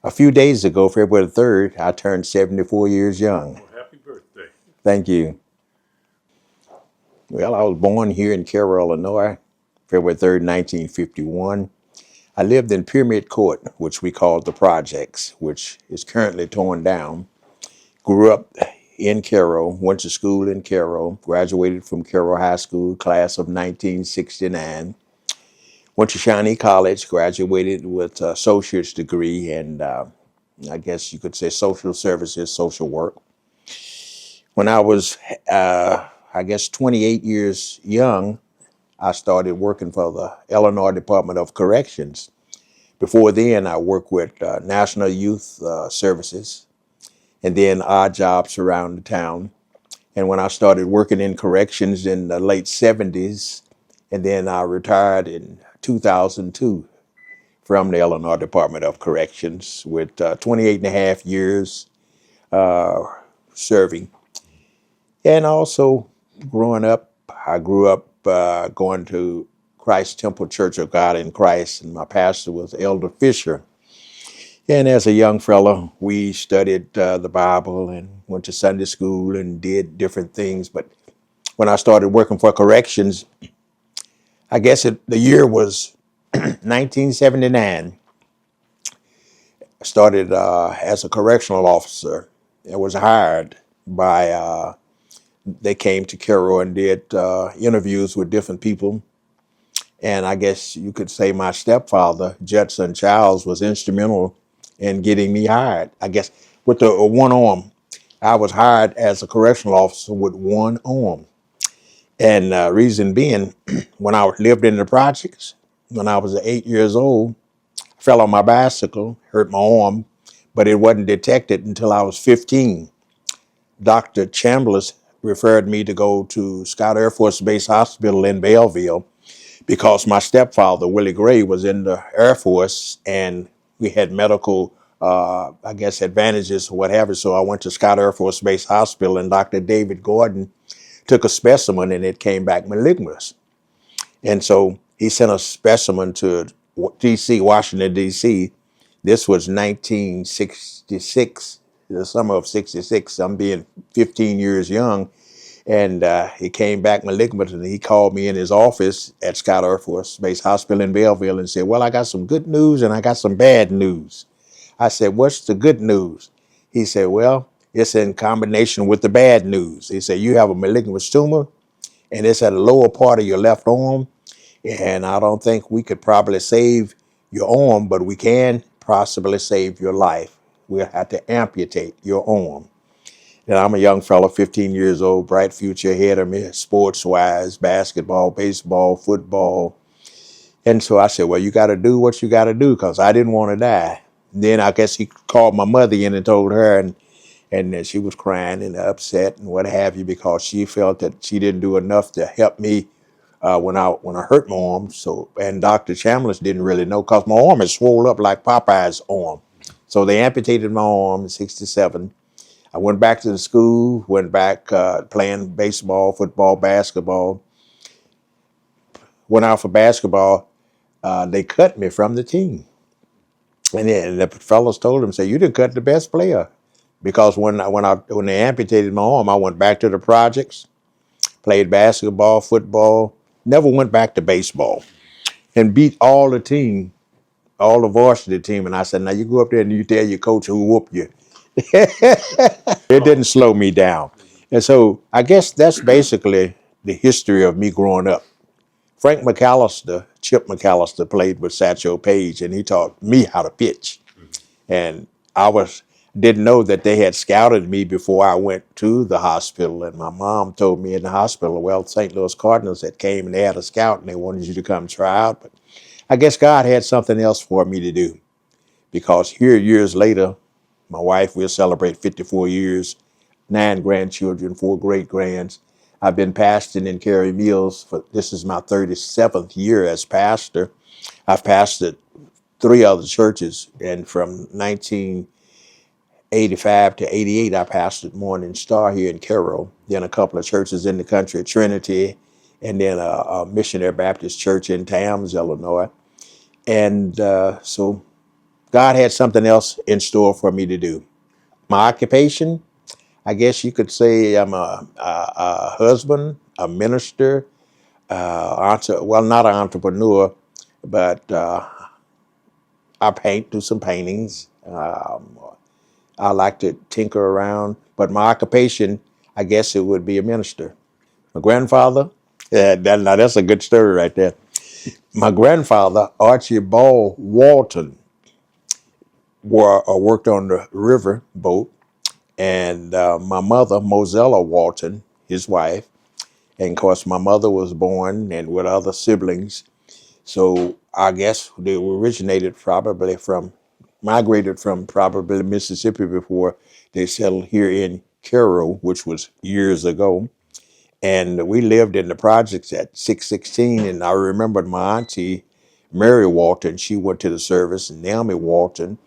A few days ago, February 3rd, I turned 74 years young. Well, happy birthday. Thank you. Well, I was born here in Carroll, Illinois, February 3rd, 1951. I lived in Pyramid Court, which we called the Projects, which is currently torn down. Grew up in Carroll, went to school in Carroll, graduated from Carroll High School, class of 1969. Went to Shawnee College, graduated with an associate's degree and I guess you could say social services, social work. When I was, I guess, 28 years young, I started working for the Illinois Department of Corrections. Before then, I worked with National Youth Services and then odd jobs around the town. And when I started working in corrections in the late 70s, and then I retired in 2002 from the Illinois Department of Corrections with 28 and a half years serving. And also growing up, I grew up going to Christ Temple Church of God in Christ, and my pastor was Elder Fisher. And as a young fellow, we studied the Bible and went to Sunday school and did different things. But when I started working for corrections, I guess the year was 1979. I started as a correctional officer. I was hired by, they came to Carroll and did interviews with different people. And I guess you could say my stepfather, Judson Childs, was instrumental in getting me hired. I guess with the one arm, I was hired as a correctional officer with one arm. And reason being, when I lived in the projects, when I was 8 years old, I fell on my bicycle, hurt my arm, but it wasn't detected until I was 15. Dr. Chambliss referred me to go to Scott Air Force Base Hospital in Belleville because my stepfather, Willie Gray, was in the Air Force and we had medical, I guess, advantages or whatever. So I went to Scott Air Force Base Hospital and Dr. David Gordon took a specimen and it came back malignant. And so he sent a specimen to D.C., Washington, D.C. This was 1966, the summer of 66. I'm being 15 years young. And he came back malignant and he called me in his office at Scott Air Force Base Hospital in Belleville and said, well, I got some good news and I got some bad news. I said, what's the good news? He said, well, it's in combination with the bad news. He said, you have a malignant tumor and it's at the lower part of your left arm. And I don't think we could probably save your arm, but we can possibly save your life. We'll have to amputate your arm. And I'm a young fellow, 15 years old, bright future ahead of me, sports-wise, basketball, baseball, football. And so I said, well, you got to do what you got to do because I didn't want to die. And then I guess he called my mother in and told her, and she was crying and upset and what have you because she felt that she didn't do enough to help me when I hurt my arm. So, and Dr. Chambliss didn't really know because my arm is swollen up like Popeye's arm. So they amputated my arm in 67. I went back to the school, went back playing baseball, football, basketball. Went out for basketball. They cut me from the team. And then the fellows told him, say, you didn't cut the best player. Because when they amputated my arm, I went back to the projects, played basketball, football, never went back to baseball, and beat all the team, all the varsity team. And I said, now you go up there and you tell your coach who whooped you. It didn't slow me down. And so I guess that's basically the history of me growing up. Frank McAllister, Chip McAllister, played with Satchel Paige, and he taught me how to pitch. And I didn't know that they had scouted me before I went to the hospital. And my mom told me in the hospital, well, St. Louis Cardinals had came and they had a scout and they wanted you to come try out. But I guess God had something else for me to do because here years later, my wife will celebrate 54 years, 9 grandchildren, 4 great-grands. I've been pastoring in Cary Mills this is my 37th year as pastor. I've pastored 3 other churches, and from 1985 to 88, I pastored Morning Star here in Carroll, then a couple of churches in the country, Trinity, and then a missionary Baptist church in Tams, Illinois. And so God had something else in store for me to do. My occupation, I guess you could say I'm a husband, a minister, well, not an entrepreneur, but I paint, do some paintings. I like to tinker around, but my occupation, I guess it would be a minister. My grandfather, now that's a good story right there. My grandfather, Archibald Walton, worked on the river boat, and my mother, Mosella Walton, his wife, and of course my mother was born and with other siblings. So I guess they migrated from probably Mississippi before they settled here in Cairo, which was years ago. And we lived in the projects at 616. And I remembered my auntie, Mary Walton, she went to the service, and Naomi Walton,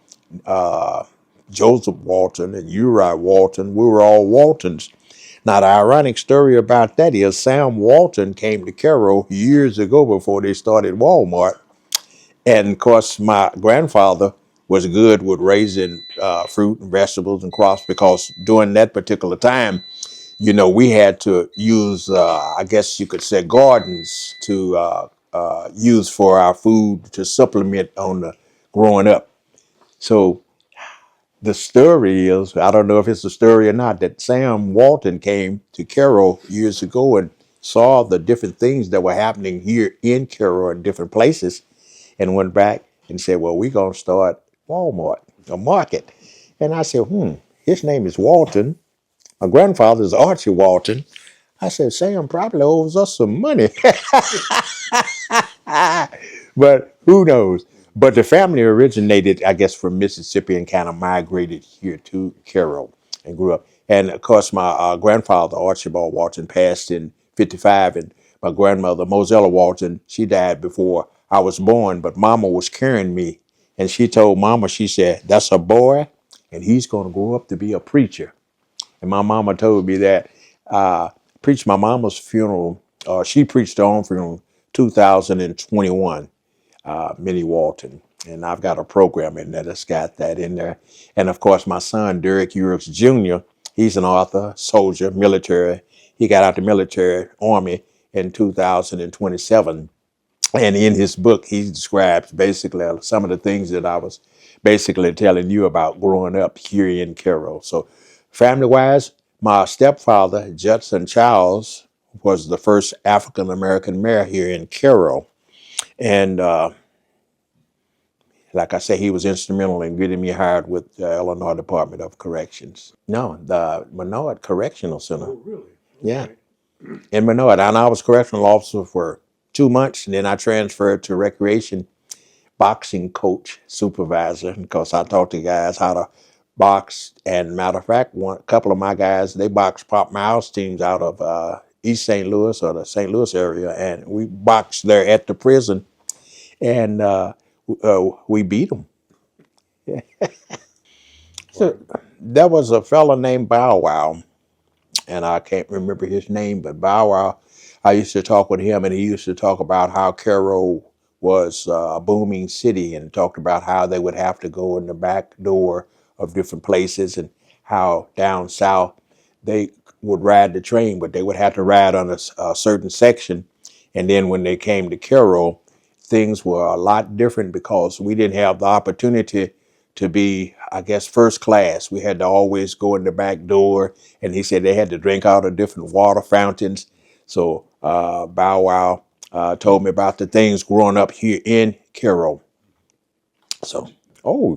uh, Joseph Walton, and Uri Walton. We were all Waltons. Now, the ironic story about that is Sam Walton came to Cairo years ago before they started Walmart. And of course, my grandfather was good with raising fruit and vegetables and crops because during that particular time, we had to use, I guess you could say, gardens to use for our food to supplement on the growing up. So the story is, I don't know if it's a story or not, that Sam Walton came to Cairo years ago and saw the different things that were happening here in Cairo in different places and went back and said, well, we're going to start Walmart, a market. And I said, his name is Walton. My grandfather is Archie Walton. I said, Sam probably owes us some money. But who knows? But the family originated, I guess, from Mississippi and kind of migrated here to Cairo and grew up. And of course, my grandfather, Archibald Walton, passed in 55. And my grandmother, Mosella Walton, she died before I was born. But Mama was carrying me. And she told Mama, she said, that's a boy, and he's going to grow up to be a preacher. And my mama told me that. Preached my mama's funeral. She preached her own funeral 2021, Minnie Walton. And I've got a program in there that's got that in there. And of course, my son, Derek Eurales Jr., he's an author, soldier, military. He got out the military army in 2027. And in his book, he describes basically some of the things that I was basically telling you about growing up here in Cairo. So family-wise, my stepfather, Judson Childs, was the first African-American mayor here in Cairo. And like I say, he was instrumental in getting me hired with the Illinois Department of Corrections. No, the Menard Correctional Center. Oh, really? Yeah, in Menard. And I was correctional officer for 2 months, and then I transferred to recreation boxing coach supervisor because I taught the guys how to box. And matter of fact, a couple of my guys, they box Pop Miles teams out of East St. Louis or the St. Louis area, and we boxed there at the prison, and we beat them. So there was a fella named Bow Wow, and I can't remember his name, but Bow Wow, I used to talk with him, and he used to talk about how Cairo was a booming city, and talked about how they would have to go in the back door of different places, and how down south they would ride the train, but they would have to ride on a certain section. And then when they came to Cairo, things were a lot different because we didn't have the opportunity to be, I guess, first class. We had to always go in the back door, and he said they had to drink out of different water fountains. So Bow Wow told me about the things growing up here in Cairo. So, all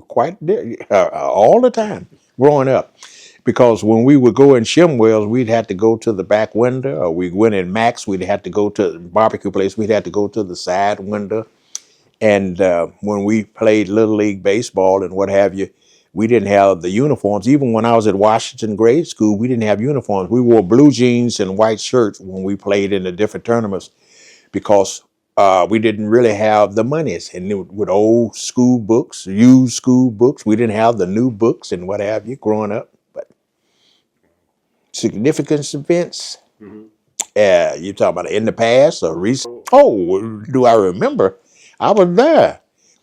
the time growing up. Because when we would go in Shimwells, we'd have to go to the back window, or we went in Max, we'd have to go to the barbecue place, we'd have to go to the side window. And when we played Little League Baseball and what have you, we didn't have the uniforms. Even when I was at Washington grade school, we didn't have uniforms. We wore blue jeans and white shirts when we played in the different tournaments because we didn't really have the monies. And with old school books, used school books, we didn't have the new books and what have you growing up. But significant events, you talking about in the past or recent? Oh, do I remember? I was there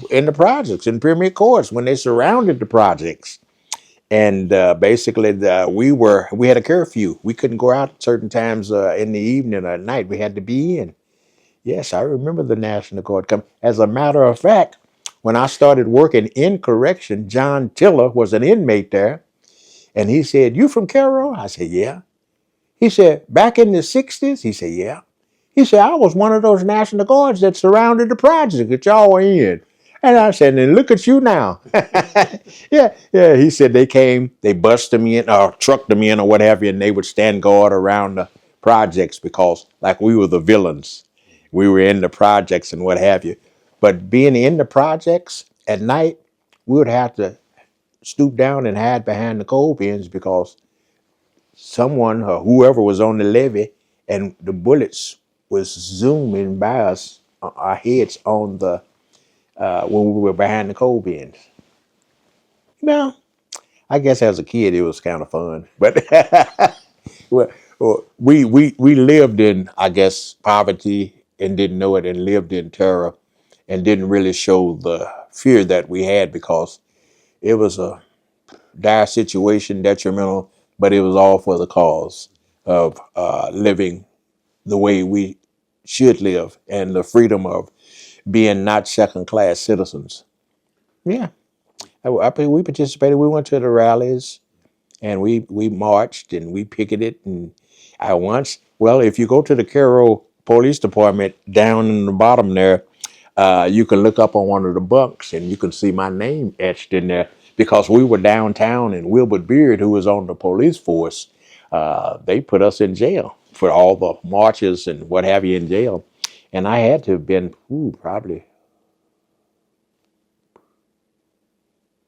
in the projects, in Pyramid Courts, when they surrounded the projects. And basically, we had a curfew. We couldn't go out certain times in the evening or at night. We had to be in. Yes, I remember the National Guard come. As a matter of fact, when I started working in correction, John Tiller was an inmate there, and he said, "You from Carroll?" I said, "Yeah." He said, "Back in the '60s?" He said, "Yeah." He said, "I was one of those National Guards that surrounded the project that y'all were in." And I said, "And look at you now." Yeah, yeah. He said they came, they busted me in, or trucked them in, or what have you, and they would stand guard around the projects because, like, we were the villains. We were in the projects and what have you. But being in the projects at night, we would have to stoop down and hide behind the coal bins because someone or whoever was on the levee and the bullets was zooming by us, our heads on the when we were behind the coal bins. Now, I guess as a kid it was kind of fun, but well, we lived in, I guess, poverty and didn't know it, and lived in terror and didn't really show the fear that we had because it was a dire situation, detrimental, but it was all for the cause of living the way we should live and the freedom of being not second class citizens. Yeah, we participated. We went to the rallies and we marched and we picketed. And I once, well, if you go to the Cairo Police Department down in the bottom there, you can look up on one of the bunks and you can see my name etched in there because we were downtown and Wilbert Beard, who was on the police force, they put us in jail for all the marches and what have you in jail. And I had to have been probably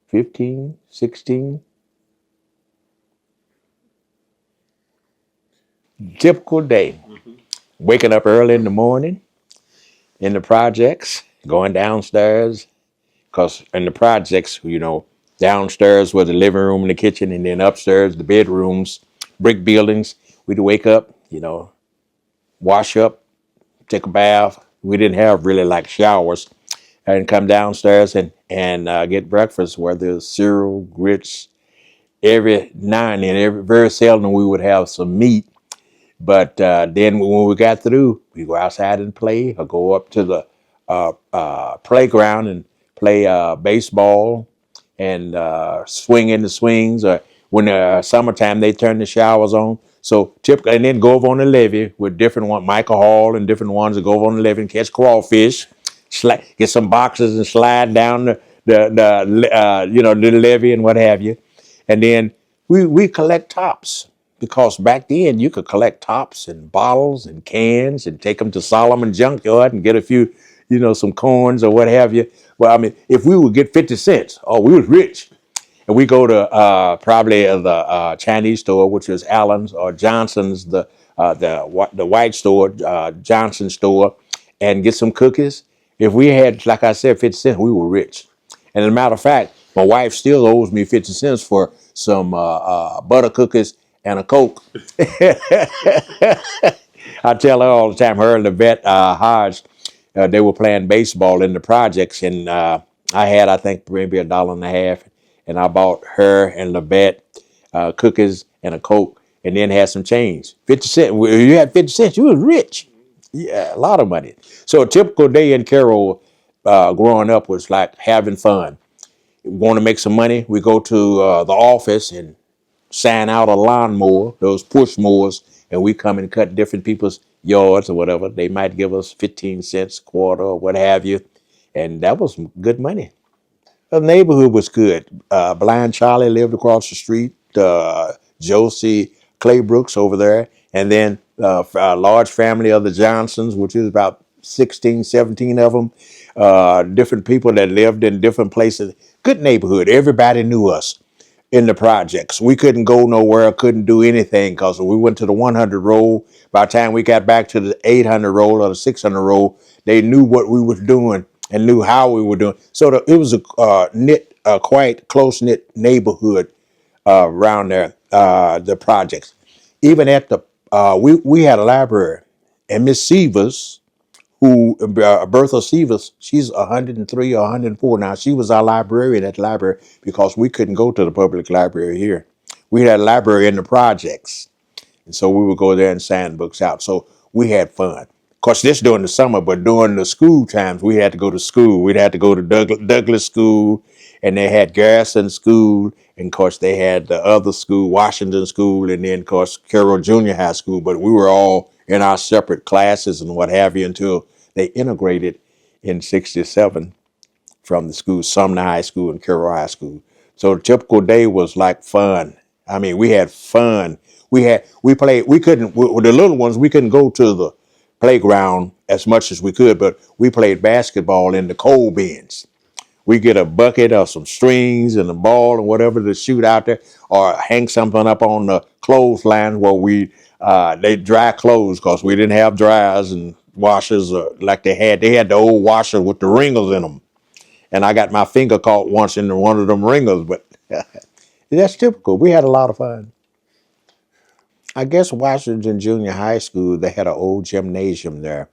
15, 16. Typical day. Waking up early in the morning in the projects, going downstairs, because in the projects, downstairs was the living room and the kitchen, and then upstairs, the bedrooms, brick buildings. We'd wake up, wash up, take a bath. We didn't have really like showers, and come downstairs and get breakfast, whether it's cereal, grits. Every now and then, very seldom we would have some meat. But then when we got through, we go outside and play, or go up to the playground and play baseball and swing in the swings. Or when summertime, they turn the showers on. So typically, and then go over on the levee with different ones, Michael Hall and different ones that go over on the levee and catch crawfish, get some boxes and slide down the levee and what have you. And then we collect tops because back then you could collect tops and bottles and cans and take them to Solomon Junkyard and get a few, some corns or what have you. Well, I mean, if we would get 50 cents, oh, we was rich. And we go to probably the Chinese store, which is Allen's or Johnson's, the white store, Johnson store, and get some cookies. If we had, like I said, 50 cents, we were rich. And as a matter of fact, my wife still owes me 50 cents for some butter cookies and a Coke. I tell her all the time, her and the vet Hodge, they were playing baseball in the projects, and I had, I think, maybe $1.50, and I bought her and Levette cookies and a Coke, and then had some change. 50 cents. When you had 50 cents, you was rich. Yeah, a lot of money. So a typical day in Carroll growing up was like having fun. Want to make some money? We go to the office and sign out a lawnmower, those push mowers, and we come and cut different people's yards or whatever. They might give us 15 cents, quarter, or what have you. And that was good money. The neighborhood was good. Blind Charlie lived across the street. Josie Claybrooks over there. And then a large family of the Johnsons, which is about 16, 17 of them. Different people that lived in different places. Good neighborhood. Everybody knew us in the projects. We couldn't go nowhere, couldn't do anything because we went to the 100 roll. By the time we got back to the 800 roll or the 600 roll, they knew what we was doing and knew how we were doing. So it was a quite close-knit neighborhood around there, the projects. Even at the, we had a library, and Miss Severs, who Bertha Severs, she's 103 or 104 now. She was our librarian at the library because we couldn't go to the public library here. We had a library in the projects. And so we would go there and sign books out. So we had fun. Of course, this during the summer, but during the school times, we had to go to school. We'd have to go to Douglas School, and they had Garrison School, and of course they had the other school, Washington School, and then of course Carroll Junior High School. But we were all in our separate classes and what have you until they integrated in '67 from the school, Sumner High School and Carroll High School. So the typical day was like fun. I mean, we had fun. We played. We couldn't with the little ones. We couldn't go to the playground as much as we could, but we played basketball in the coal bins. We get a bucket or some strings and a ball and whatever to shoot out there, or hang something up on the clothesline where we they dry clothes because we didn't have dryers and washers like they had. They had the old washer with the wrinkles in them, and I got my finger caught once in one of them ringers, but that's typical. We had a lot of fun. I guess Washington Junior High School, they had an old gymnasium there,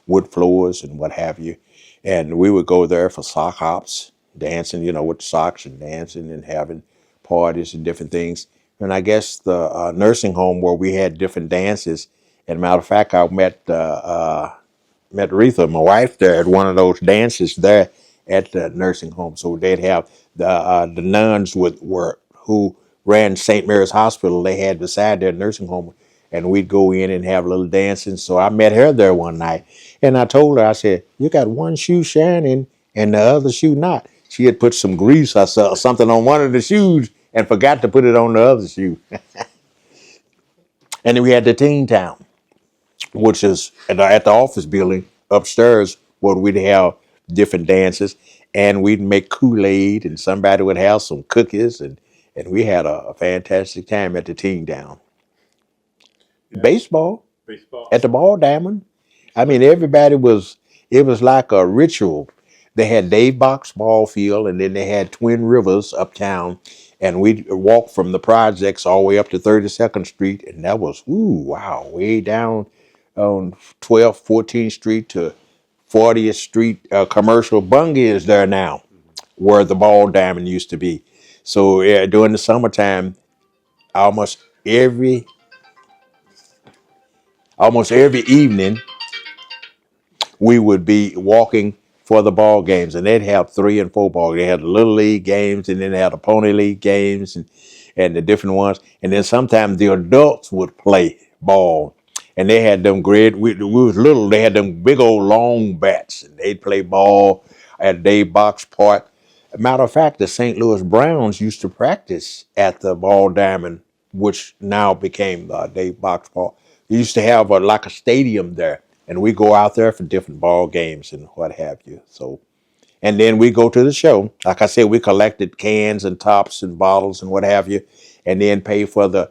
wood floors and what have you. And we would go there for sock hops, dancing, with socks and dancing and having parties and different things. And I guess the nursing home where we had different dances. And matter of fact, I met Retha, my wife, there at one of those dances there at the nursing home. So they'd have the nuns were who ran St. Mary's Hospital. They had beside their nursing home, and we'd go in and have a little dancing. So I met her there one night, and I told her, I said, "You got one shoe shining and the other shoe not." She had put some grease or something on one of the shoes and forgot to put it on the other shoe. And then we had the Teen Town, which is at the office building upstairs where we'd have different dances, and we'd make Kool-Aid and somebody would have some cookies, and we had a fantastic time at the Teen Town. Yeah. Baseball at the ball diamond. I mean, it was like a ritual. They had Dave Box ball field, and then they had Twin Rivers uptown, and we'd walk from the projects all the way up to 32nd Street, and that was, ooh, wow, way down on 12th, 14th Street to 40th Street. Commercial Bungie is there now, where the ball diamond used to be. So yeah, during the summertime, almost every every evening, we would be walking for the ball games, and they'd have 3 and 4 ball. They had the little league games, and then they had the pony league games, and the different ones. And then sometimes the adults would play ball, and they had them great. We was little. They had them big old long bats, and they'd play ball at Dave Box Park. Matter of fact, the St. Louis Browns used to practice at the Ball Diamond, which now became Dave Box Park. They used to have like a stadium there, and we go out there for different ball games and what have you. So, and then we go to the show. Like I said, we collected cans and tops and bottles and what have you, and then pay for the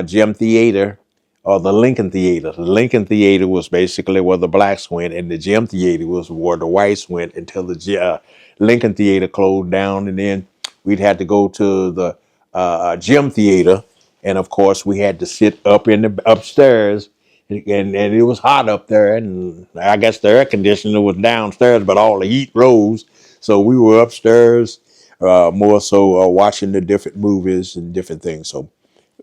gym theater or the Lincoln Theater. The Lincoln Theater was basically where the blacks went, and the gym theater was where the whites went until the Lincoln Theater closed down, and then we'd have to go to the gym theater, and of course we had to sit up in the upstairs, and it was hot up there, and I guess the air conditioner was downstairs, but all the heat rose, so we were upstairs more so watching the different movies and different things. So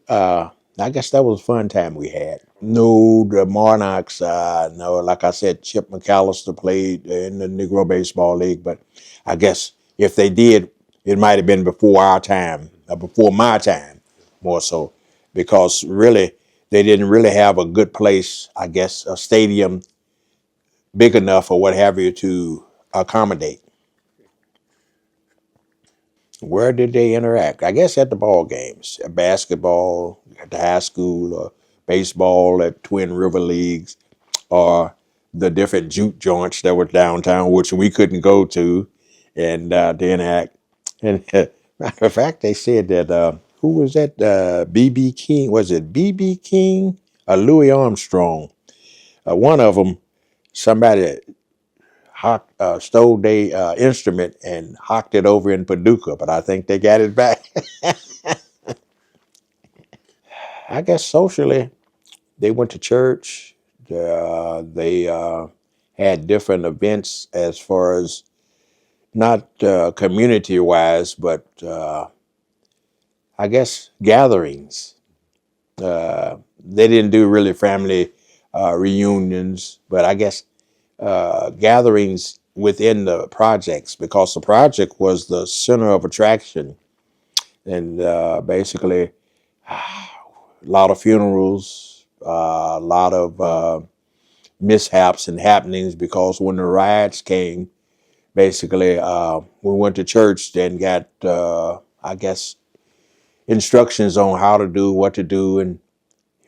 I guess that was a fun time we had. No, the Monarchs, no, like I said, Chip McAllister played in the Negro Baseball League, but I guess if they did, it might have been before our time, before my time, more so, because really, they didn't really have a good place, I guess, a stadium big enough or what have you to accommodate. Where did they interact? I guess at the ball games, at basketball at the high school, or baseball at Twin River Leagues, or the different juke joints that were downtown, which we couldn't go to, and to interact. And matter of fact, they said that who was that? B.B. King, was it B.B. King or Louis Armstrong? One of them, somebody stole their instrument and hocked it over in Paducah, but I think they got it back. I guess socially, they went to church. They had different events as far as not community wise, but I guess gatherings. They didn't do really family reunions, but I guess gatherings within the projects, because the project was the center of attraction. And basically, a lot of funerals, a lot of mishaps and happenings, because when the riots came, basically, we went to church and got, I guess, instructions on how to do, what to do, and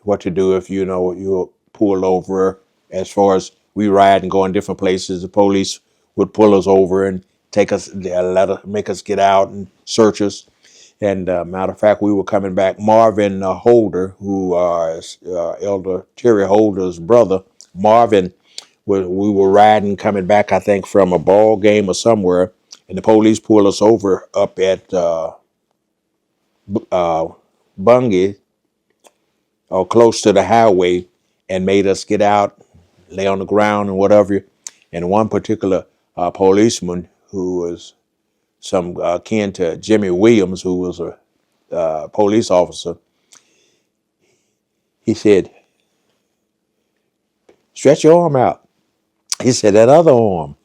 what to do if you know you're pulled over. As far as we ride and go in different places, the police would pull us over and take us, make us get out and search us. And matter of fact, we were coming back. Marvin Holder, who is Elder Terry Holder's brother, Marvin, we were riding coming back, I think, from a ball game or somewhere, and the police pulled us over up at Bungie, or close to the highway, and made us get out, lay on the ground and whatever. And one particular policeman, who was some kin to Jimmy Williams, who was a police officer, he said, "Stretch your arm out." He said, "That other arm."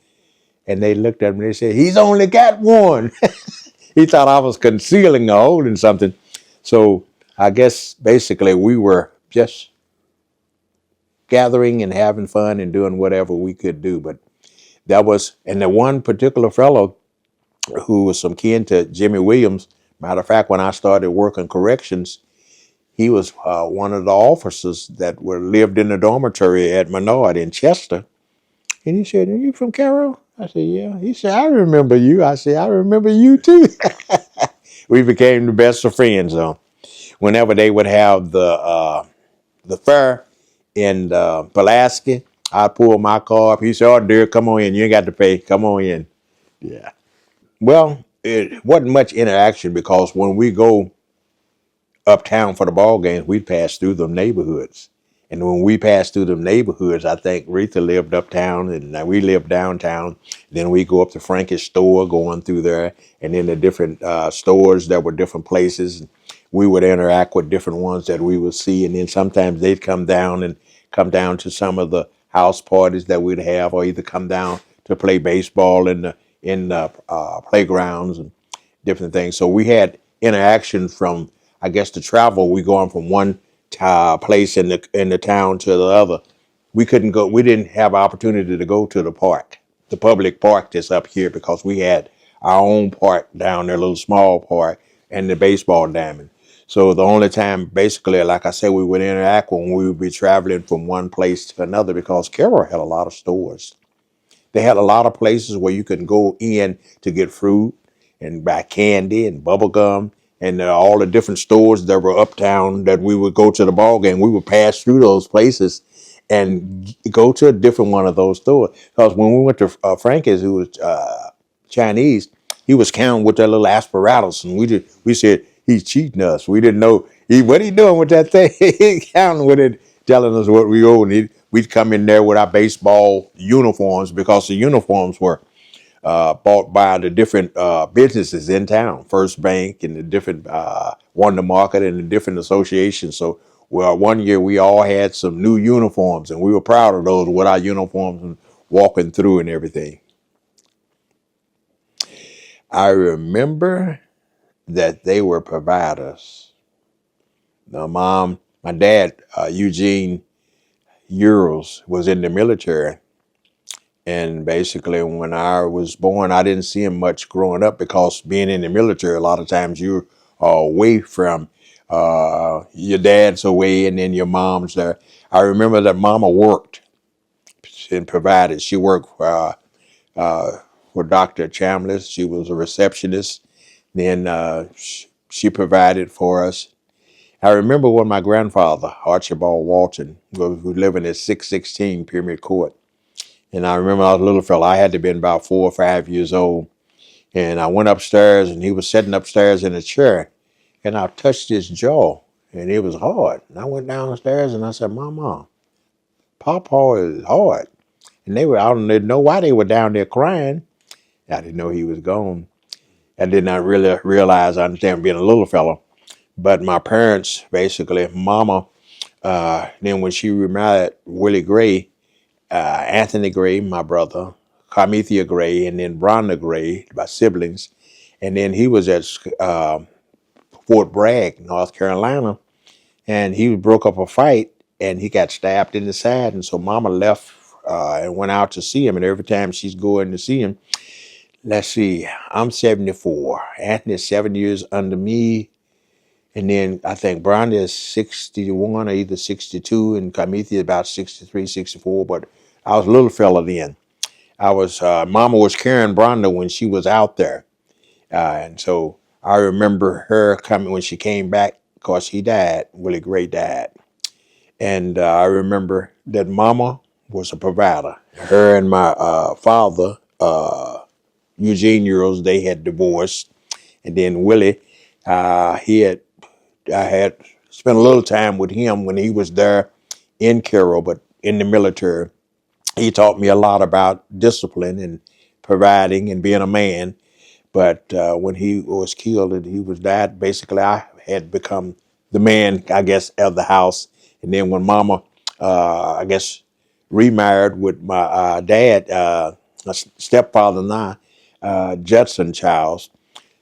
And they looked at him and they said, "He's only got one." He thought I was concealing or holding something. So I guess basically we were just gathering and having fun and doing whatever we could do. But that was, and the one particular fellow who was some kin to Jimmy Williams, matter of fact, when I started working corrections, he was one of the officers that lived in the dormitory at Menard in Chester. And he said, "Are you from Carroll?" I said, "Yeah." He said, "I remember you." I said, "I remember you too." We became the best of friends. Whenever they would have the fair in Pulaski, I'd pull my car up. He said, "Oh, dear, come on in. You ain't got to pay. Come on in." Yeah. Well, it wasn't much interaction, because when we go uptown for the ball games, we'd pass through the neighborhoods. And when we passed through the neighborhoods, I think Rita lived uptown and we lived downtown. Then we go up to Frankie's store, going through there, and then the different stores that were different places. We would interact with different ones that we would see, and then sometimes they'd come down to some of the house parties that we'd have, or either come down to play baseball in the playgrounds and different things. So we had interaction from, I guess, the travel. We going from one place in the town to the other. We couldn't go. We didn't have opportunity to go to the park, the public park that's up here, because we had our own park down there, a little small park, and the baseball diamond. So the only time, basically, like I said, we would interact when we would be traveling from one place to another, because Carroll had a lot of stores. They had a lot of places where you could go in to get fruit and buy candy and bubble gum, and all the different stores that were uptown that we would go to the ball game. We would pass through those places and go to a different one of those stores. Because when we went to Frankie's, who was Chinese, he was counting with that little apparatus, and we said he's cheating us. We didn't know what he doing with that thing. He counting with it, telling us what we owe. And we'd come in there with our baseball uniforms, because the uniforms were bought by the different businesses in town, First Bank and the different Wonder Market and the different associations. So, well, one year we all had some new uniforms, and we were proud of those with our uniforms and walking through and everything. I remember that they were providers. My dad, Eugene Eurales, was in the military. And basically, when I was born, I didn't see him much growing up, because being in the military, a lot of times you're away from your dad's away, and then your mom's there. I remember that Mama worked and provided. She worked for Dr. Chambliss. She was a receptionist. Then she provided for us. I remember when my grandfather, Archibald Walton, was living at 616 Pyramid Court. And I remember I was a little fella. I had to be about 4 or 5 years old. And I went upstairs, and he was sitting upstairs in a chair. And I touched his jaw, and it was hard. And I went downstairs and I said, "Mama, Papa is hard." And I didn't know why they were down there crying. I didn't know he was gone. I did not really realize, I understand being a little fellow. But my parents, basically, Mama, then when she remarried Willie Gray, Anthony Gray, my brother, Carmethia Gray, and then Bronda Gray, my siblings. And then he was at Fort Bragg, North Carolina, and he broke up a fight and he got stabbed in the side. And so Mama left and went out to see him. And every time she's going to see him, let's see, I'm 74. Anthony's 7 years under me. And then I think Bronda is 61 or either 62, and Carmethia about 63, 64. But I was a little fella then. Mama was carrying Bronda when she was out there. And so I remember her coming when she came back, because he died, Willie Gray died. And I remember that Mama was a provider. Her and my father, Eugene Eurales, they had divorced. And then Willie, I had spent a little time with him when he was there in Carroll, but in the military. He taught me a lot about discipline and providing and being a man. But when he was killed and he was died, basically I had become the man, I guess, of the house. And then when Mama, I guess, remarried with my dad, my stepfather and Judson Childs.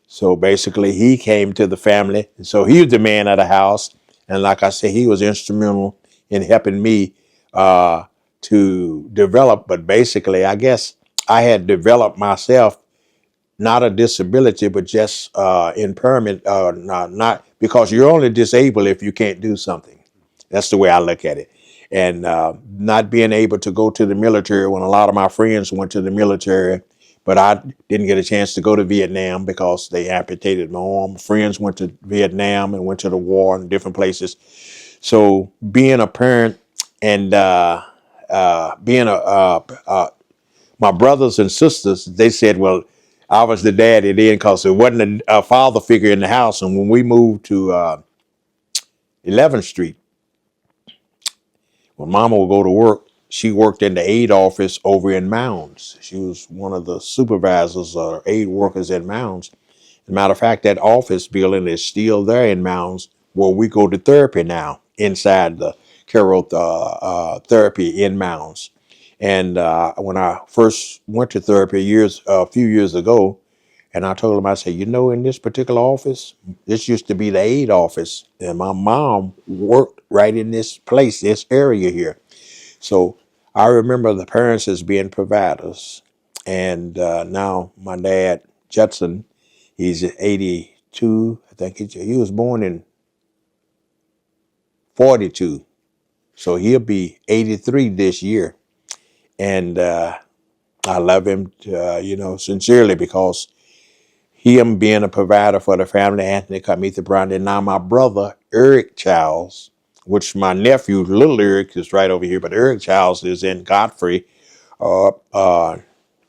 So basically he came to the family. And so he was the man of the house. And like I said, he was instrumental in helping me to develop. But basically, I guess I had developed myself, not a disability, but just impairment, not because you're only disabled if you can't do something. That's the way I look at it. And not being able to go to the military when a lot of my friends went to the military, but I didn't get a chance to go to Vietnam because they amputated my arm. Friends went to Vietnam and went to the war in different places. So being a parent and being my brothers and sisters, they said, well, I was the daddy then because there wasn't a father figure in the house. And when we moved to 11th Street, when Mama would go to work, she worked in the aid office over in Mounds. She was one of the supervisors or aid workers in Mounds. As a matter of fact, that office building is still there in Mounds, where we go to therapy now, inside the Carroll therapy in Mounds. And when I first went to therapy a few years ago, and I told him, I said, in this particular office, this used to be the aid office, and my mom worked right in this place, this area here. So I remember the parents as being providers. And now my dad, Judson, he's 82. I think he was born in 42. So he'll be 83 this year. And I love him, sincerely, because him being a provider for the family, Anthony Carmethia Brown, and now my brother, Eric Childs, which my nephew, little Eric, is right over here, but Eric Childs is in Godfrey, on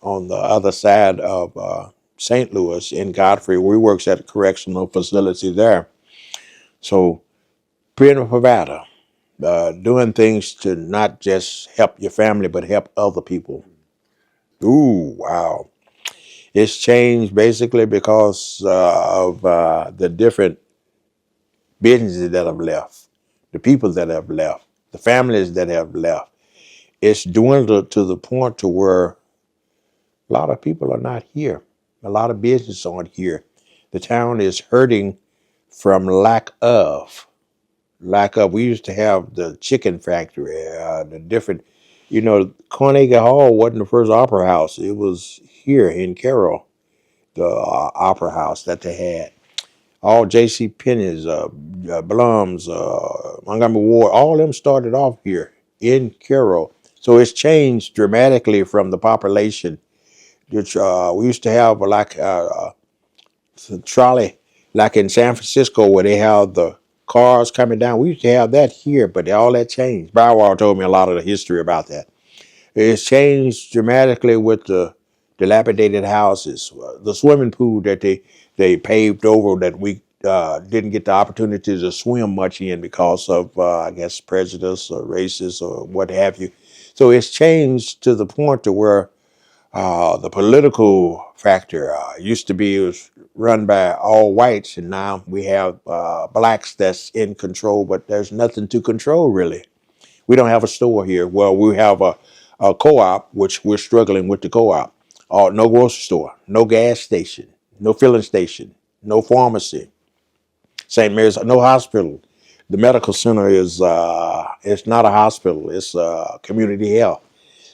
the other side of St. Louis in Godfrey, where he works at a correctional facility there. So being a provider, doing things to not just help your family, but help other people. Ooh, wow. It's changed basically because of the different businesses that have left, the people that have left, the families that have left. It's dwindled to the point to where a lot of people are not here. A lot of businesses aren't here. The town is hurting from lack of. We used to have the chicken factory, the different, Carnegie Hall wasn't the first opera house. It was here in Carroll, the opera house that they had. All J.C. Penney's, Blum's, Montgomery Ward, all of them started off here in Carroll. So it's changed dramatically from the population. Which we used to have the trolley, like in San Francisco, where they have the cars coming down. We used to have that here, but all that changed. Broward told me a lot of the history about that. It's changed dramatically with the dilapidated houses, the swimming pool that they paved over that we didn't get the opportunity to swim much in because of, I guess, prejudice or races or what have you. So it's changed to the point to where the political factor used to be, it was run by all whites, and now we have blacks that's in control, but there's nothing to control really. We don't have a store here. Well, we have a co-op, which we're struggling with the co-op. No grocery store, no gas station, no filling station, no pharmacy. St. Mary's, no hospital. The medical center is it's not a hospital. It's community health.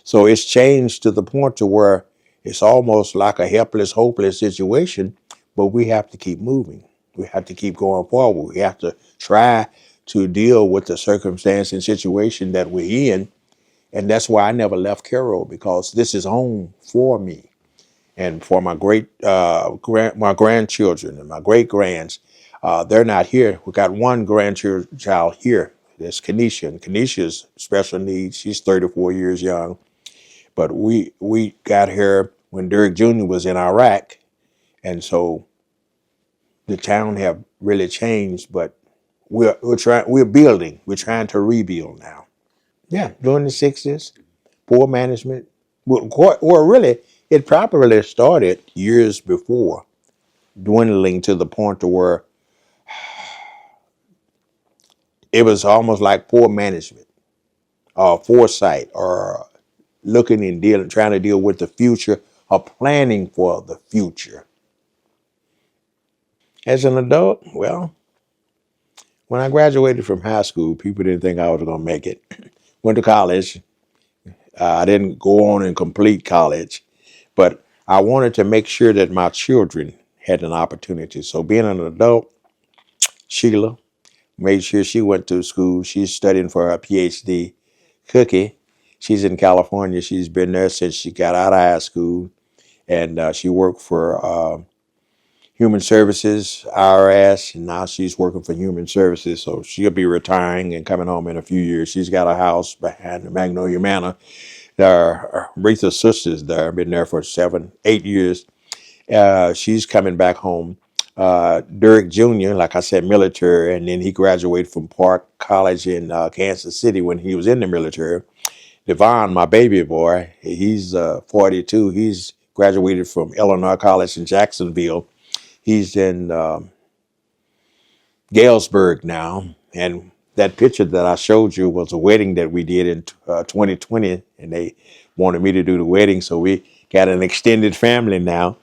So it's changed to the point to where it's almost like a helpless, hopeless situation. But we have to keep moving. We have to keep going forward. We have to try to deal with the circumstance and situation that we're in. And that's why I never left Carroll, because this is home for me and for my my grandchildren and my great grands. They're not here. We got one grandchild here. That's Kenesha, and Kenesha's special needs. She's 34 years young, but we got here when Derek Jr. was in Iraq, and so the town have really changed. But we're building. We're trying to rebuild now. Yeah, during the '60s, poor management. Well, really, it probably started years before, dwindling to the point to where it was almost like poor management or foresight or looking and dealing, trying to deal with the future or planning for the future. As an adult, well, when I graduated from high school, people didn't think I was going to make it. Went to college. I didn't go on and complete college, but I wanted to make sure that my children had an opportunity. So being an adult, Sheila made sure she went to school. She's studying for her PhD. Cookie, she's in California. She's been there since she got out of high school, and she worked for Human Services, IRS, and now she's working for Human Services. So she'll be retiring and coming home in a few years. She's got a house behind the Magnolia Manor. Aretha's sister's there, been there for 7, 8 years. She's coming back home. Derek Jr., like I said, military, and then he graduated from Park College in Kansas City when he was in the military. Devon, my baby boy, he's 42. He's graduated from Illinois College in Jacksonville. He's in Galesburg now. And that picture that I showed you was a wedding that we did in 2020, and they wanted me to do the wedding. So we got an extended family now.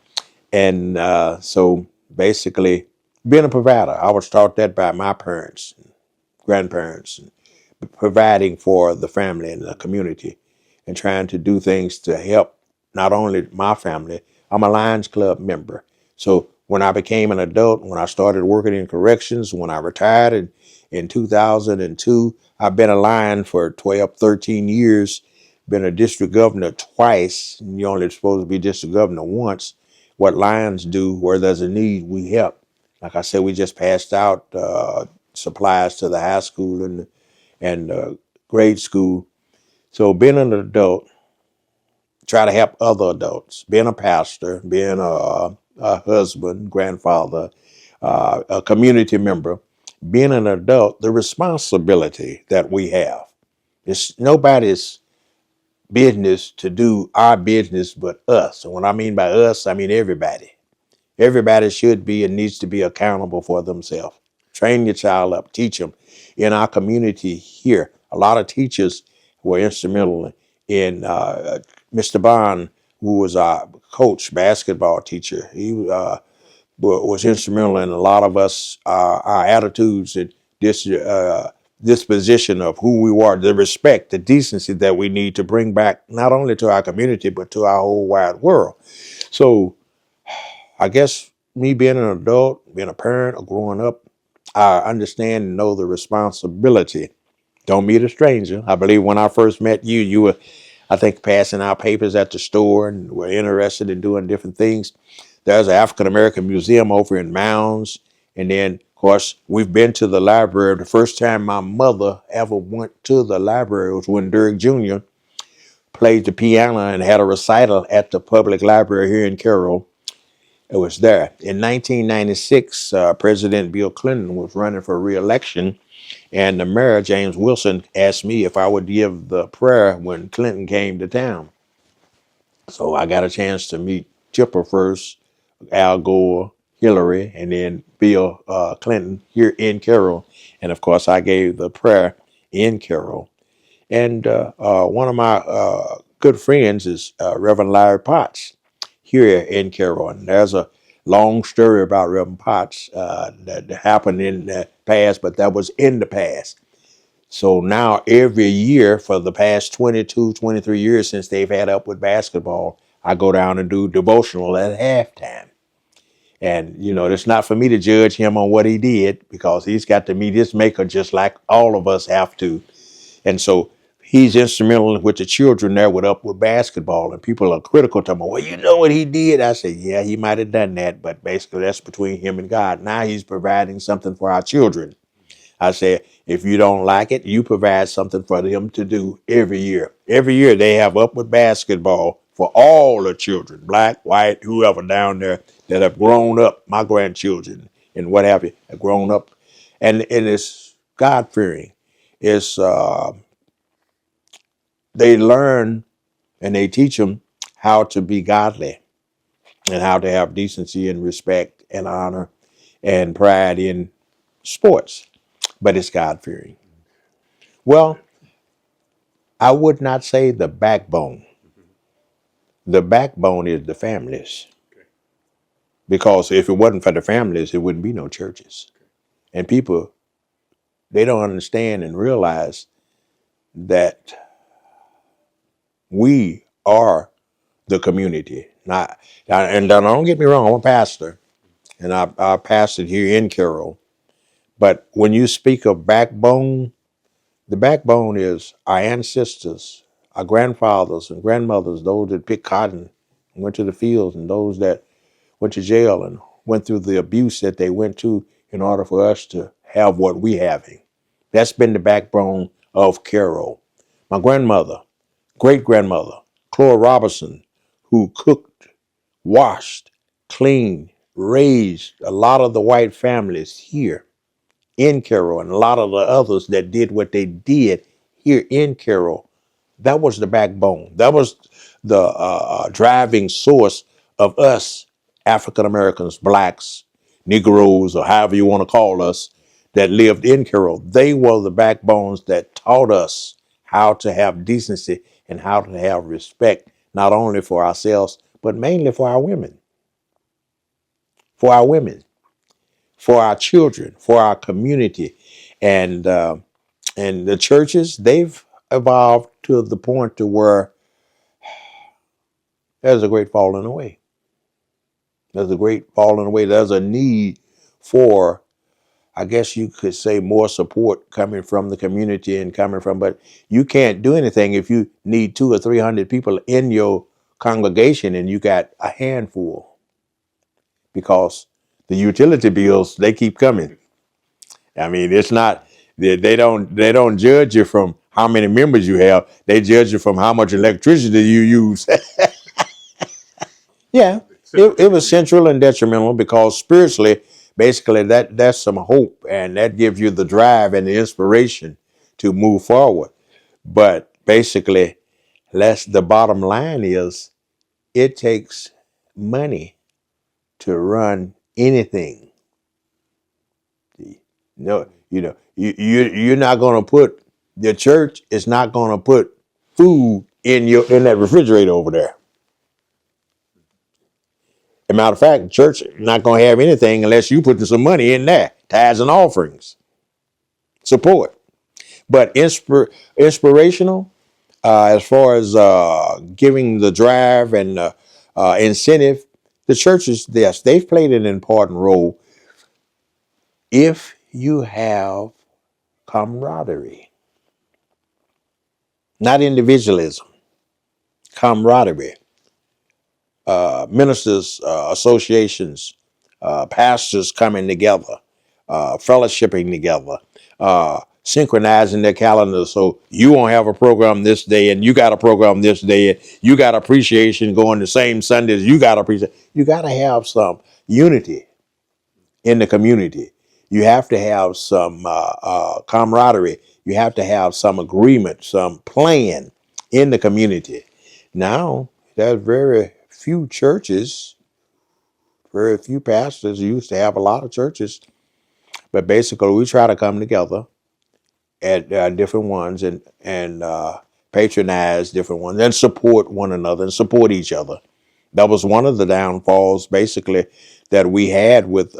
And so basically, being a provider, I was taught that by my parents, grandparents, providing for the family and the community and trying to do things to help not only my family. I'm a Lions Club member. So when I became an adult, when I started working in corrections, when I retired in 2002, I've been a Lion for 12, 13 years, been a district governor twice. And you're only supposed to be district governor once. What Lions do, where there's a need, we help. Like I said, we just passed out supplies to the high school and grade school. So being an adult, try to help other adults. Being a pastor, being a husband, grandfather, a community member, being an adult, the responsibility that we have. It's nobody's business to do our business but us. And when I mean by us, I mean everybody. Everybody should be and needs to be accountable for themselves. Train your child up, teach them. In our community here, a lot of teachers were instrumental in Mr. Bond, who was our coach, basketball teacher. He was instrumental in a lot of us, our attitudes and this disposition of who we are, the respect, the decency that we need to bring back not only to our community, but to our whole wide world. So I guess me being an adult, being a parent or growing up, I understand and know the responsibility. Don't meet a stranger. I believe when I first met you, you were, I think, passing out papers at the store and were interested in doing different things. There's an African American museum over in Mounds. And then, of course, we've been to the library. The first time my mother ever went to the library was when Derek Jr. played the piano and had a recital at the public library here in Carroll. It was there. In 1996, President Bill Clinton was running for re-election, And the mayor, James Wilson, asked me if I would give the prayer when Clinton came to town. So I got a chance to meet Chipper first, Al Gore, Hillary, and then Bill Clinton here in Carroll. And of course, I gave the prayer in Carroll. And one of my good friends is Reverend Larry Potts here in Carroll. And there's a long story about Reverend Potts that happened in the past, but that was in the past. So now every year for the past 22, 23 years since they've had Upward Basketball, I go down and do devotional at halftime. And, you know, it's not for me to judge him on what he did because he's got to meet his maker just like all of us have to. And so he's instrumental with the children there with Upward Basketball. And people are critical to him. Well, you know what he did? I say, yeah, he might have done that. But basically, that's between him and God. Now he's providing something for our children. I said, if you don't like it, you provide something for them to do every year. Every year they have Upward Basketball for all the children, black, white, whoever down there that have grown up, my grandchildren and what have you, have grown up. And it's God-fearing. It's they learn and they teach them how to be godly and how to have decency and respect and honor and pride in sports. But it's God-fearing. Well, I would not say the backbone. The backbone is the families. Because if it wasn't for the families, there wouldn't be no churches. And people, they don't understand and realize that we are the community. And don't get me wrong, I'm a pastor, and I pastored here in Carroll. But when you speak of backbone, the backbone is our ancestors, our grandfathers and grandmothers, those that picked cotton and went to the fields, and those that went to jail and went through the abuse that they went to in order for us to have what we having. That's been the backbone of Carroll. My grandmother, great-grandmother, Clora Robinson, who cooked, washed, cleaned, raised a lot of the white families here in Carroll, and a lot of the others that did what they did here in Carroll. That was the backbone. That was the driving source of us African Americans, blacks, Negroes, or however you want to call us, that lived in Carroll. They were the backbones that taught us how to have decency and how to have respect, not only for ourselves, but mainly for our women. For our women, for our children, for our community. And the churches, they've evolved to the point to where there's a great falling away. There's a great falling away. There's a need for, I guess you could say, more support coming from the community and coming from, but you can't do anything if you need 200 or 300 people in your congregation and you got a handful, because the utility bills, they keep coming. I mean, it's not, they don't judge you from how many members you have. They judge you from how much electricity you use. Yeah, it was central and detrimental, because spiritually, basically, that's some hope, and that gives you the drive and the inspiration to move forward. But basically, that's the bottom line is it takes money to run anything. No, you're not going to put, the church is not going to put food in that refrigerator over there. As a matter of fact, the church is not going to have anything unless you put some money in there, tithes and offerings, support. But inspirational, as far as giving the drive and incentive, the churches, yes, they've played an important role if you have camaraderie, not individualism, camaraderie. Ministers, associations, pastors coming together, fellowshipping together, synchronizing their calendars. So you won't have a program this day and you got a program this day. And you got appreciation going the same Sundays. You got appreciation. You got to have some unity in the community. You have to have some camaraderie. You have to have some agreement, some plan in the community. Now, there's very few churches, very few pastors. You used to have a lot of churches, but basically we try to come together at different ones and patronize different ones and support one another and support each other. That was one of the downfalls, basically, that we had with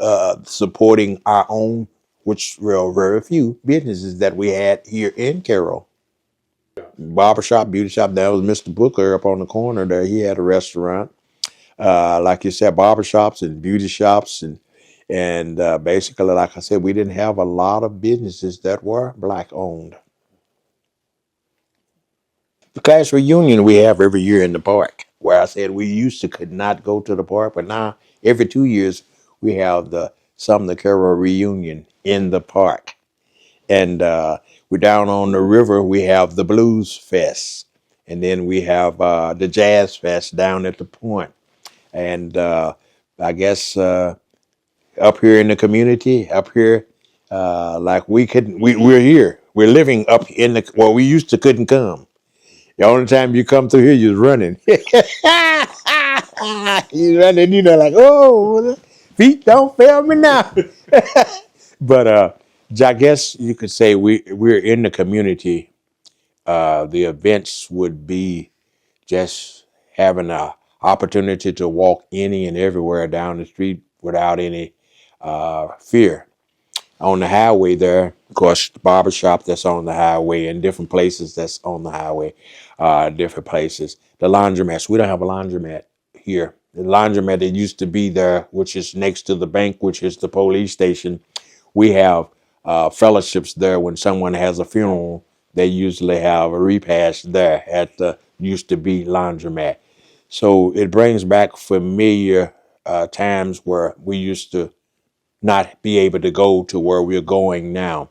supporting our own, which were very few businesses that we had here in Carroll. Barbershop, beauty shop. That was Mr. Booker up on the corner there. He had a restaurant. Like you said, barbershops and beauty shops and basically, like I said, we didn't have a lot of businesses that were black owned. The class reunion we have every year in the park, where I said we used to could not go to the park, but now every 2 years we have the Sumner Carroll reunion in the park. And we're down on the river, we have the Blues Fest. And then we have the Jazz Fest down at the point. And I guess up here in the community, up here, like we couldn't, we're here. We're living up in the, well, we used to couldn't come. The only time you come through here, you're running. You're running, like, oh, feet don't fail me now. But I guess you could say we're in the community. The events would be just having a opportunity to walk any and everywhere down the street without any fear. On the highway there, of course, the barber shop that's on the highway and different places that's on the highway, different places. The laundromats, we don't have a laundromat here. The laundromat that used to be there, which is next to the bank, which is the police station, we have fellowships there. When someone has a funeral, they usually have a repast there at the used to be laundromat. So it brings back familiar times where we used to not be able to go to where we're going now.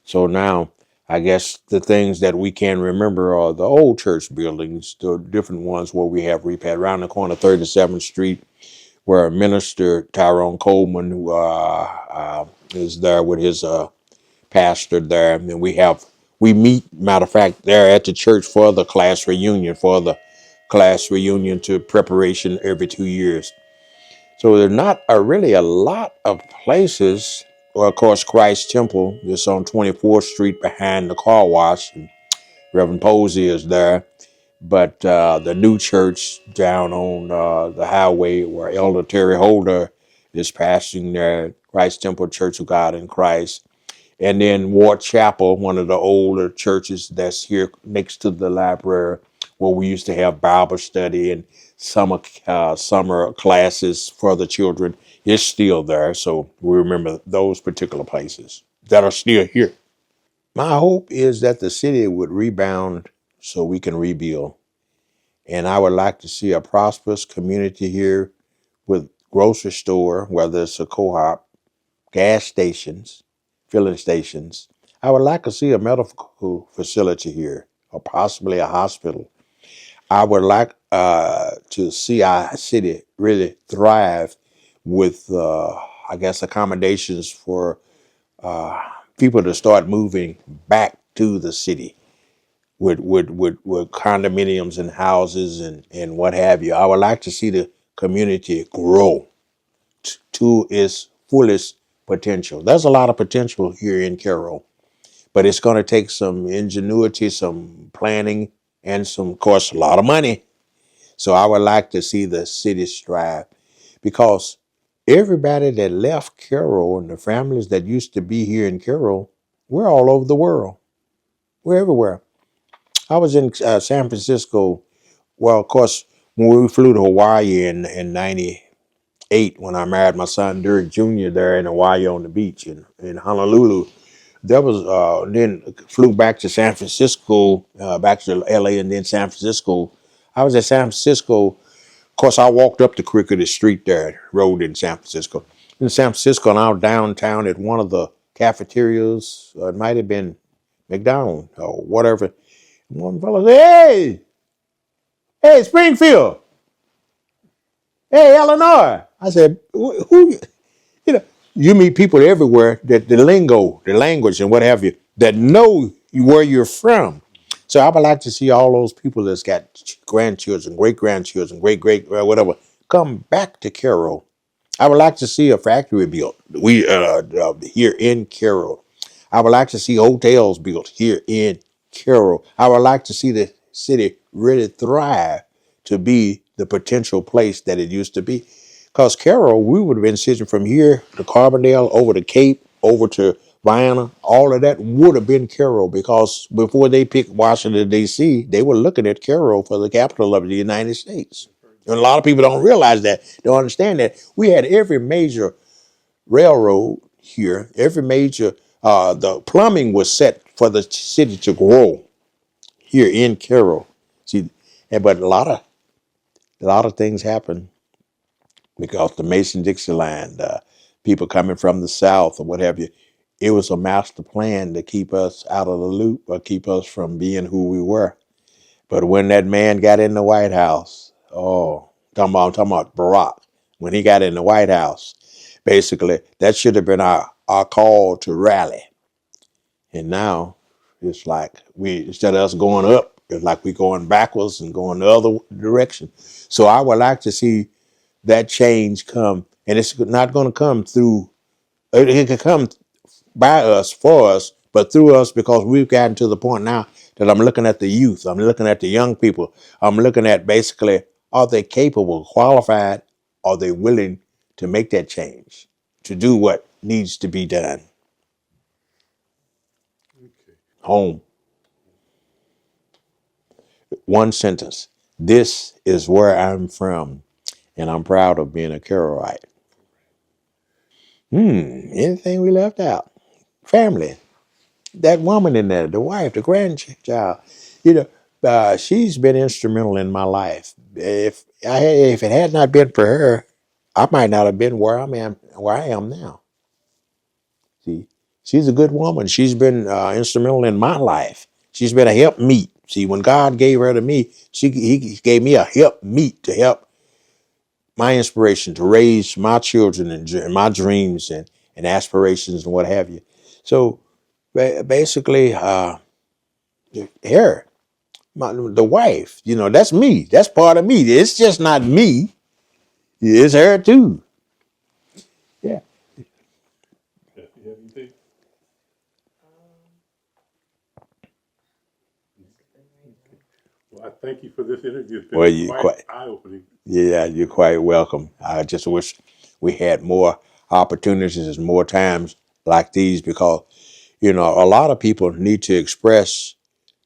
So now, I guess the things that we can remember are the old church buildings, the different ones where we have repaired. Around the corner, 37th Street, where Minister Tyrone Coleman, who is there with his pastor there, and we meet, matter of fact, there at the church for the class reunion, to preparation every 2 years. So there's not really a lot of places. Well, of course, Christ Temple is on 24th Street behind the car wash, and Reverend Posey is there. But the new church down on the highway where Elder Terry Holder is pastoring there, Christ Temple Church of God in Christ. And then Ward Chapel, one of the older churches that's here next to the library, where we used to have Bible study and summer classes for the children, is still there. So we remember those particular places that are still here. My hope is that the city would rebound so we can rebuild. And I would like to see a prosperous community here with grocery store, whether it's a co-op, gas stations, filling stations. I would like to see a medical facility here, or possibly a hospital. I would like to see our city really thrive with, I guess, accommodations for people to start moving back to the city with condominiums and houses and what have you. I would like to see the community grow to its fullest potential. There's a lot of potential here in Carroll, but it's going to take some ingenuity, some planning, and of course, a lot of money. So I would like to see the city strive, because everybody that left Carroll and the families that used to be here in Carroll, we're all over the world. We're everywhere. I was in San Francisco. Well, of course, when we flew to Hawaii in 98, when I married my son Derek Jr. there in Hawaii on the beach in Honolulu, there was then flew back to San Francisco, back to LA and then San Francisco. I was at San Francisco. Of course, I walked up the Cricket Street there, road in San Francisco. In San Francisco, and I was downtown at one of the cafeterias. It might have been McDonald's or whatever. One fellow said, hey, Springfield. Hey, Illinois. I said, who, you know, You meet people everywhere that the lingo, the language, and what have you, that know where you're from. So I would like to see all those people that's got grandchildren, great grandchildren, great whatever, come back to Carroll. I would like to see a factory built. Here in Carroll. I would like to see hotels built here in Carroll. I would like to see the city really thrive to be the potential place that it used to be. Because Carroll, we would have been sitting from here to Carbondale, over to Cape, over to Vienna. All of that would have been Carroll, because before they picked Washington, D.C., they were looking at Carroll for the capital of the United States. And a lot of people don't realize that, don't understand that. We had every major railroad here, every major, the plumbing was set for the city to grow here in Carroll. See, but a lot of things happen because the Mason-Dixie line, people coming from the South or what have you, it was a master plan to keep us out of the loop or keep us from being who we were. But when that man got in the White House, I'm talking about Barack, when he got in the White House, basically that should have been our call to rally. And now it's like instead of us going up, it's like we going backwards and going the other direction. So I would like to see that change come, and it's not going to come through. It can come by us, for us, but through us, because we've gotten to the point now that I'm looking at the youth, I'm looking at the young people, I'm looking at basically, are they capable, qualified, are they willing to make that change, to do what needs to be done? Home. One sentence. This is where I'm from, and I'm proud of being a Carolite. Anything we left out? Family. That woman in there, the wife, the grandchild, she's been instrumental in my life. If it had not been for her, I might not have been where I am now. See, she's a good woman. She's been instrumental in my life. She's been a help meet. See, when God gave her to me, he gave me a help meet to help my inspiration to raise my children and my dreams and aspirations and what have you. So basically, her, the wife, that's me. That's part of me. It's just not me. It's her too. Yeah. Well, I thank you for this interview. It's Well, been quite eye-opening. yeah, you're quite welcome. I just wish we had more opportunities and more times like these, because, a lot of people need to express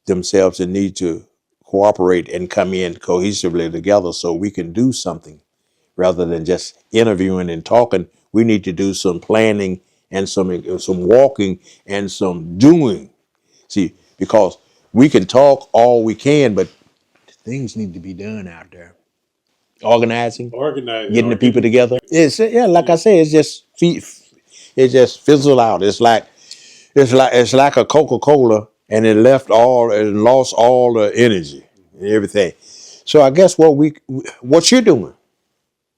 themselves and need to cooperate and come in cohesively together so we can do something rather than just interviewing and talking. We need to do some planning and some walking and some doing. See, because we can talk all we can, but things need to be done out there. Organizing, Organizing getting or the people getting, together. It's like I say, it just fizzle out. It's like a Coca-Cola, and it lost all the energy and everything. So I guess what you're doing,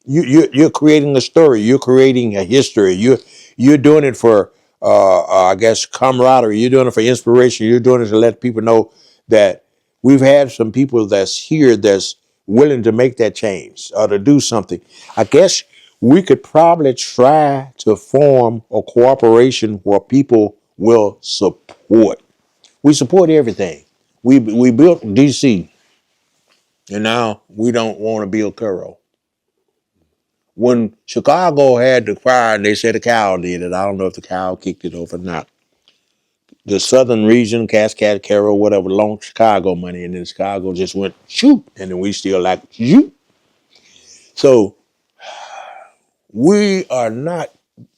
you're creating a story, you're creating a history, you're doing it for I guess camaraderie, you're doing it for inspiration, you're doing it to let people know that we've had some people that's here that's willing to make that change or to do something. I guess we could probably try to form a cooperation where people will support. We support everything. We built DC, and now we don't want to build Cairo. When Chicago had the fire, and they said the cow did it. I don't know if the cow kicked it off or not. The southern region, Cascade, Carroll, whatever, loaned Chicago money, and then Chicago just went shoot, and then we still like shoot. So we are not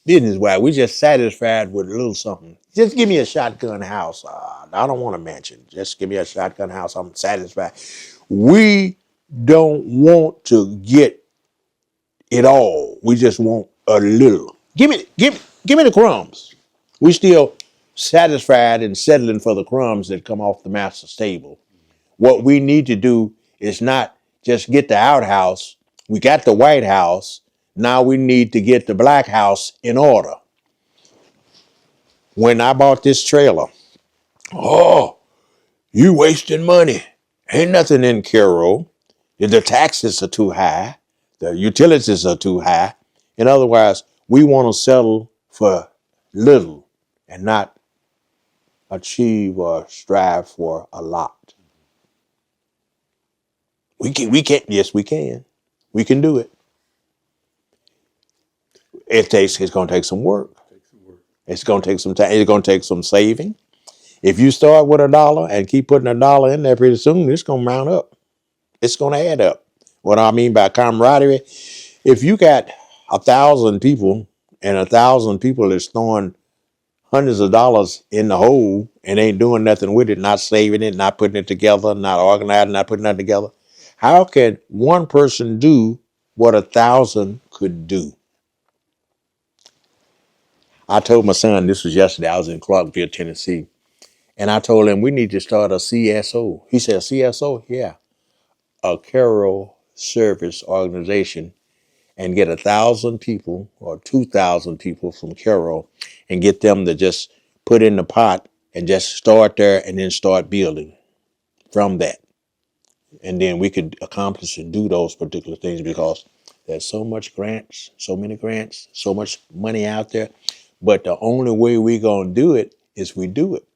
business wise. We just satisfied with a little something. Just give me a shotgun house. I don't want a mansion. Just give me a shotgun house. I'm satisfied. We don't want to get it all. We just want a little. Give me the crumbs. We still satisfied and settling for the crumbs that come off the master's table. What we need to do is not just get the outhouse. We got the White House. Now we need to get the Black House in order. when I bought this trailer, oh, you wasting money. Ain't nothing in Carroll. The taxes are too high. The utilities are too high. In other words, we want to settle for little and not achieve or strive for a lot. Yes, we can. We can do it. It's going to take some work. Take some work. It's going to take some time. It's going to take some saving. If you start with $1 and keep putting $1 in there, pretty soon it's going to mount up. It's going to add up. What I mean by camaraderie, if you got 1,000 people and 1,000 people is throwing hundreds of dollars in the hole and ain't doing nothing with it, not saving it, not putting it together, not organizing, not putting nothing together, how can one person do what 1,000 could do? I told my son, this was yesterday, I was in Clarksville, Tennessee, and I told him we need to start a CSO. He said, CSO? Yeah, a Carol Service Organization, and get 1,000 people or 2,000 people from Carroll and get them to just put in the pot and just start there and then start building from that. And then we could accomplish and do those particular things because there's so much grants, so many grants, so much money out there. But the only way we're going to do it is we do it.